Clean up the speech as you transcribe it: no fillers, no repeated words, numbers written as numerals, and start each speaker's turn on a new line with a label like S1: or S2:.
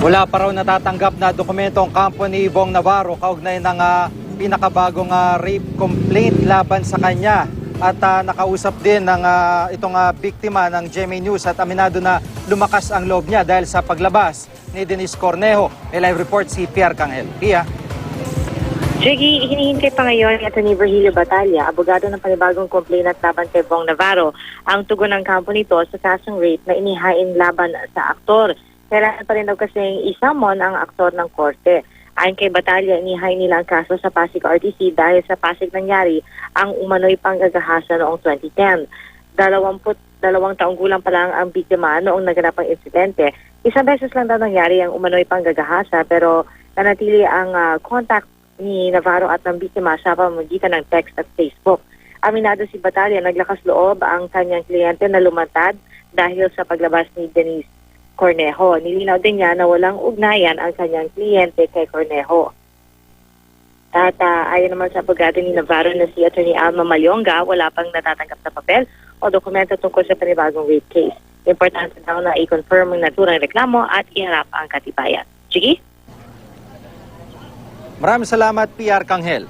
S1: Wala pa raw natatanggap na dokumento ang kampo ni Bong Navarro kaugnay ng pinakabagong rape complaint laban sa kanya. At nakausap din ng itong biktima ng GMA News at aminado na lumakas ang loob niya dahil sa paglabas ni Denise Cornejo. May live report si Pierre Cangel. Pia?
S2: Jiggy, hinihintay pa ngayon ni Atty. Virgilio Batalla, abogado ng panibagong complainant laban kay Bong Navarro, ang tugon ng kampo nito sa kasong rape na inihain laban sa aktor. Kailangan pa rin daw kasing isamon ang aktor ng korte. Ayon kay Batalla, inihay nila ang kaso sa Pasig RTC dahil sa Pasig nangyari ang umano'y panggagahasa noong 2010. 22 taong gulang pa lang ang biktima noong naganap ang insidente. Isang beses lang daw nangyari ang umano'y panggagahasa pero nanatili ang contact ni Navarro at ng biktima sa pamamagitan ng text at Facebook. Aminado si Batalla, naglakas loob ang kanyang kliyente na lumantad dahil sa paglabas ni Denise Cornejo. Nilinaw din niya na walang ugnayan ang kanyang kliyente kay Cornejo. At ayon naman sa abogado ni Navarro na si Atty. Alma Malyonga, wala pang natatanggap na papel o dokumento tungkol sa panibagong rape case. Importante daw na i-confirm ang naturang reklamo at iharap ang katibayan. Sige?
S1: Maraming salamat, Pierre Cangel.